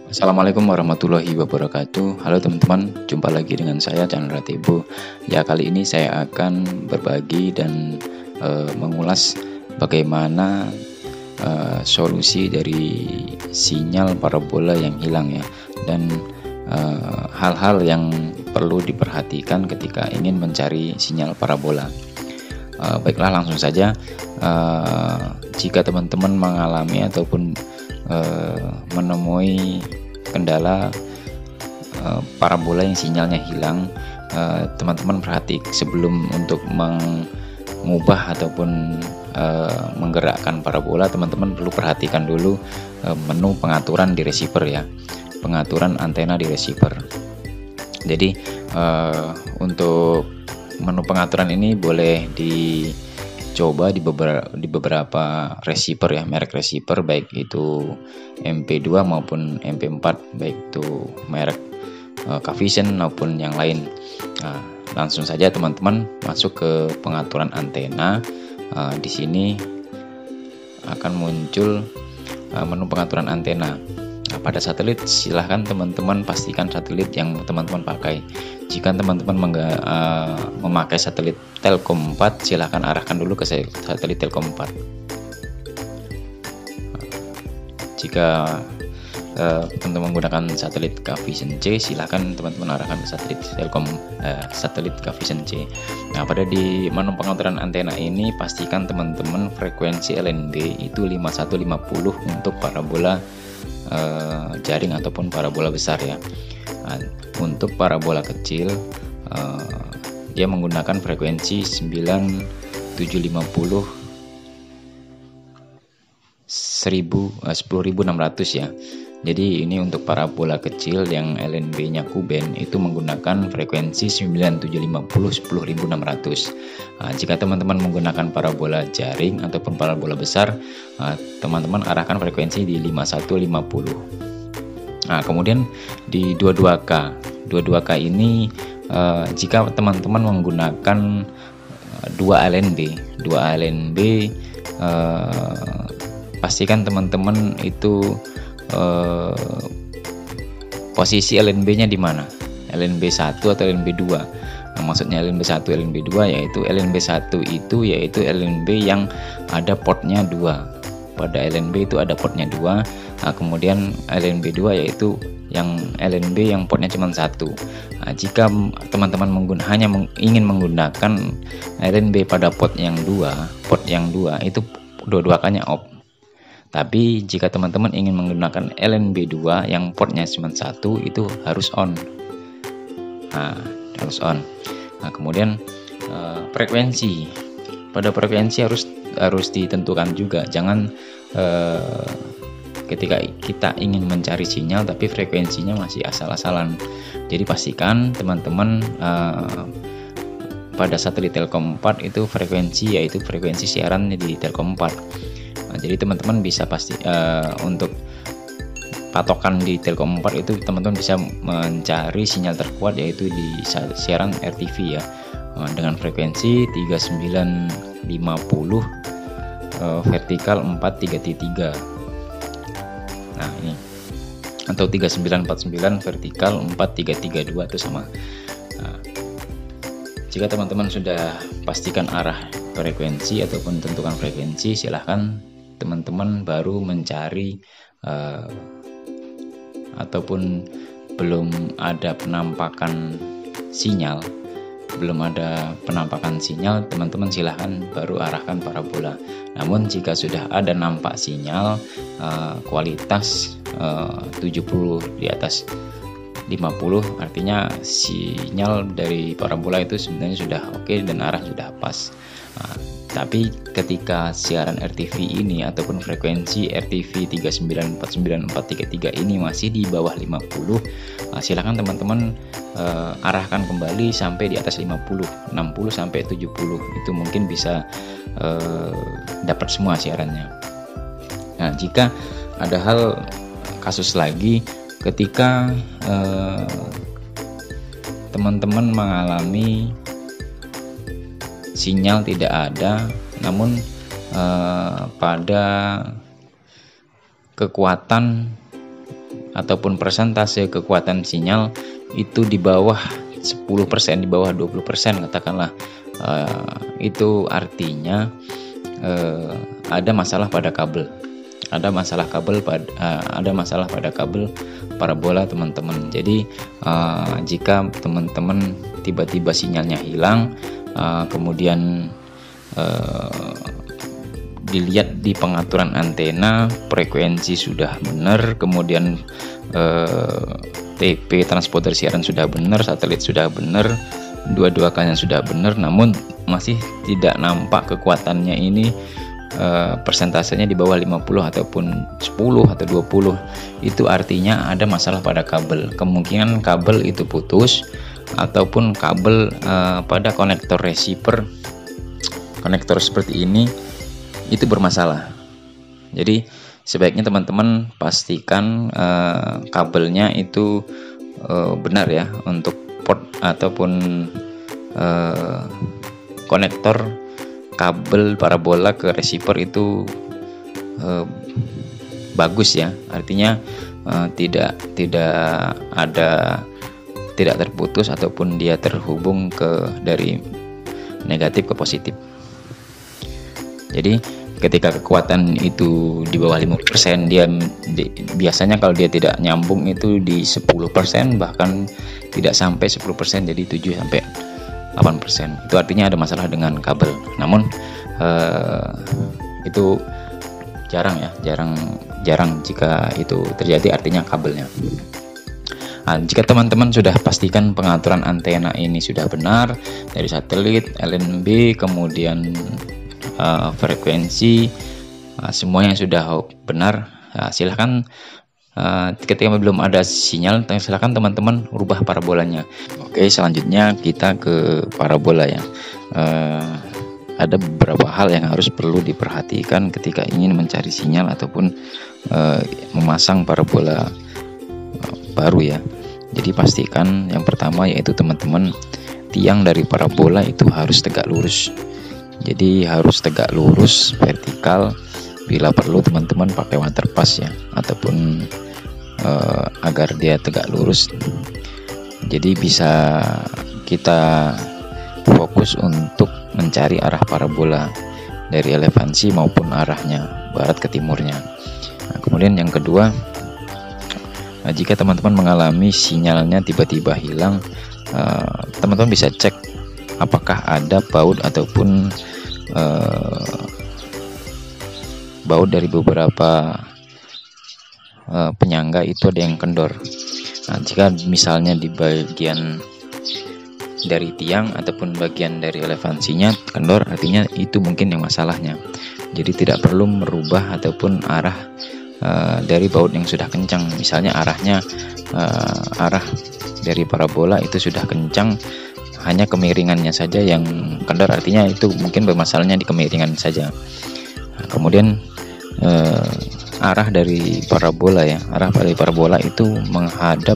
Assalamualaikum warahmatullahi wabarakatuh. Halo teman-teman, jumpa lagi dengan saya Chandra Tebo. Ya, kali ini saya akan berbagi dan mengulas bagaimana solusi dari sinyal parabola yang hilang ya, dan hal-hal yang perlu diperhatikan ketika ingin mencari sinyal parabola. Baiklah, langsung saja. Jika teman-teman mengalami ataupun menemui kendala parabola yang sinyalnya hilang, teman-teman sebelum untuk mengubah ataupun menggerakkan parabola, teman-teman perlu perhatikan dulu menu pengaturan di receiver ya, pengaturan antena di receiver. Jadi untuk menu pengaturan ini boleh dicoba di beberapa receiver ya, merek receiver, baik itu MP2 maupun MP4, baik itu merek Cavision maupun yang lain. Nah, langsung saja teman-teman masuk ke pengaturan antena. Di sini akan muncul menu pengaturan antena. Nah, pada satelit silahkan teman-teman pastikan satelit yang teman-teman pakai. Jika teman-teman memakai satelit Telkom 4, silahkan arahkan dulu ke satelit Telkom 4. Jika teman-teman menggunakan satelit Cavision C, silahkan teman-teman arahkan ke satelit Cavision C. Nah, pada di menu pengaturan antena ini pastikan teman-teman frekuensi LNB itu 5150 untuk parabola jaring ataupun parabola besar ya. Nah, untuk parabola kecil dia menggunakan frekuensi 9750 10600 ya. Jadi ini untuk parabola kecil yang LNB-nya kuben itu menggunakan frekuensi 9750 10600. Nah, jika teman-teman menggunakan parabola jaring ataupun parabola besar, teman-teman arahkan frekuensi di 5150. Nah, kemudian di 22K. 22K ini jika teman-teman menggunakan dua LNB, pastikan teman-teman itu posisi LNB-nya di mana? LNB 1 atau LNB 2? Nah, maksudnya LNB 1, LNB 2 yaitu LNB 1 itu yaitu LNB yang ada portnya 2. Pada LNB itu ada portnya 2. Nah, kemudian LNB 2 yaitu yang LNB yang portnya cuma 1. Nah, jika teman-teman ingin menggunakan LNB pada port yang 2 itu dua-duanya off. Tapi jika teman-teman ingin menggunakan LNB 2 yang portnya cuma 1, itu harus on. Nah, harus on. Nah, kemudian frekuensi. Pada frekuensi harus ditentukan juga. Jangan ketika kita ingin mencari sinyal tapi frekuensinya masih asal-asalan. Jadi pastikan teman-teman pada satelit Telkom 4 itu frekuensi siaran di Telkom 4. Nah, jadi teman-teman bisa untuk patokan di Telkom 4 itu teman-teman bisa mencari sinyal terkuat yaitu di siaran RTV ya, dengan frekuensi 3950 vertikal 433. Nah, ini atau 3949 vertikal 4332 itu sama. Nah, jika teman-teman sudah pastikan arah frekuensi ataupun tentukan frekuensi, silahkan teman-teman baru mencari ataupun belum ada penampakan sinyal, teman-teman silahkan baru arahkan parabola. Namun jika sudah ada nampak sinyal kualitas 70 di atas 50, artinya sinyal dari parabola itu sebenarnya sudah oke dan arah sudah pas. Nah, tapi ketika siaran RTV ini ataupun frekuensi RTV 3949433 ini masih di bawah 50, silakan teman-teman arahkan kembali sampai di atas 50, 60 sampai 70. Itu mungkin bisa dapat semua siarannya. Nah, jika ada kasus lagi ketika teman-teman mengalami sinyal tidak ada, namun pada kekuatan ataupun persentase kekuatan sinyal itu di bawah 10%, di bawah 20% katakanlah, itu artinya ada masalah pada kabel. Ada masalah pada kabel parabola teman-teman. Jadi jika teman-teman tiba-tiba sinyalnya hilang, kemudian dilihat di pengaturan antena, frekuensi sudah benar, kemudian TP transponder siaran sudah benar, satelit sudah benar, dua-duanya sudah benar, namun masih tidak nampak kekuatannya ini, persentasenya di bawah 50 ataupun 10 atau 20, itu artinya ada masalah pada kabel. Kemungkinan kabel itu putus ataupun kabel pada konektor receiver, konektor seperti ini itu bermasalah. Jadi sebaiknya teman-teman pastikan kabelnya itu benar ya, untuk port ataupun konektor kabel parabola ke receiver itu bagus ya, artinya tidak terputus ataupun dia terhubung dari negatif ke positif. Jadi ketika kekuatan itu di bawah 50%, biasanya kalau dia tidak nyambung itu di 10%, bahkan tidak sampai 10%, jadi 7-8%. Itu artinya ada masalah dengan kabel. Namun itu jarang jika itu terjadi, artinya kabelnya. Nah, jika teman-teman sudah pastikan pengaturan antena ini sudah benar dari satelit, LNB, kemudian frekuensi, semuanya sudah benar, silahkan ketika belum ada sinyal, silahkan teman-teman rubah parabolanya. Oke, selanjutnya kita ke parabola ya. Ada beberapa hal yang perlu diperhatikan ketika ingin mencari sinyal ataupun memasang parabola baru ya. Jadi pastikan yang pertama yaitu teman-teman, tiang dari parabola itu harus tegak lurus. Jadi harus tegak lurus, vertikal. Bila perlu teman-teman pakai waterpass ya, ataupun agar dia tegak lurus. Jadi bisa kita fokus untuk mencari arah parabola dari elevansi maupun arahnya barat ke timurnya. Nah, kemudian yang kedua, jika teman-teman mengalami sinyalnya tiba-tiba hilang, teman-teman bisa cek apakah ada baut ataupun baut dari beberapa penyangga itu ada yang kendor. Nah, jika misalnya di bagian dari tiang ataupun bagian dari elevansinya kendor, artinya itu mungkin yang masalahnya. Jadi tidak perlu merubah ataupun arah dari baut yang sudah kencang. Misalnya arah dari parabola itu sudah kencang, hanya kemiringannya saja yang kendor, artinya itu mungkin bermasalahnya di kemiringan saja. Nah, kemudian arah dari parabola ya, arah dari parabola itu menghadap,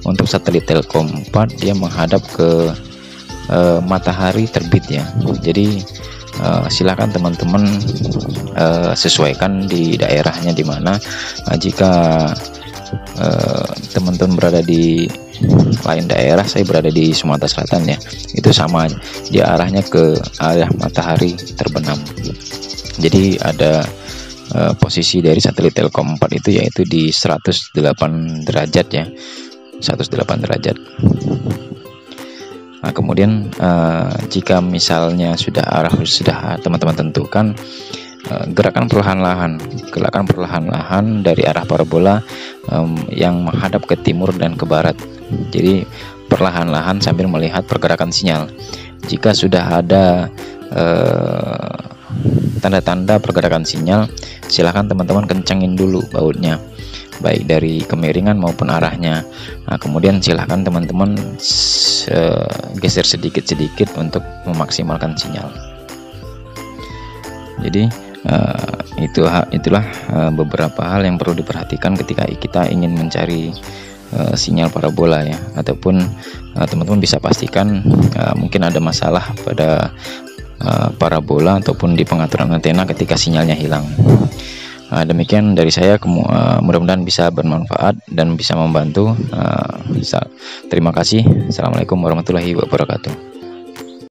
untuk satelit Telkom 4 dia menghadap ke matahari terbit ya. Jadi silakan teman-teman sesuaikan di daerahnya di mana. Jika teman-teman berada di lain daerah, saya berada di Sumatera Selatan ya, itu sama, dia arahnya ke arah matahari terbenam. Jadi ada posisi dari satelit Telkom 4 itu yaitu di 108 derajat ya, 108 derajat. Nah, kemudian jika misalnya sudah teman-teman tentukan, gerakan perlahan-lahan dari arah parabola yang menghadap ke timur dan ke barat. Jadi perlahan-lahan sambil melihat pergerakan sinyal. Jika sudah ada tanda-tanda pergerakan sinyal, silahkan teman-teman kencangin dulu bautnya, baik dari kemiringan maupun arahnya. Nah, kemudian silahkan teman-teman geser sedikit-sedikit untuk memaksimalkan sinyal. Jadi itulah beberapa hal yang perlu diperhatikan ketika kita ingin mencari sinyal parabola ya, ataupun teman-teman bisa pastikan mungkin ada masalah pada parabola ataupun di pengaturan antena ketika sinyalnya hilang. Demikian dari saya, mudah-mudahan bisa bermanfaat dan bisa membantu. Terima kasih. Assalamualaikum warahmatullahi wabarakatuh.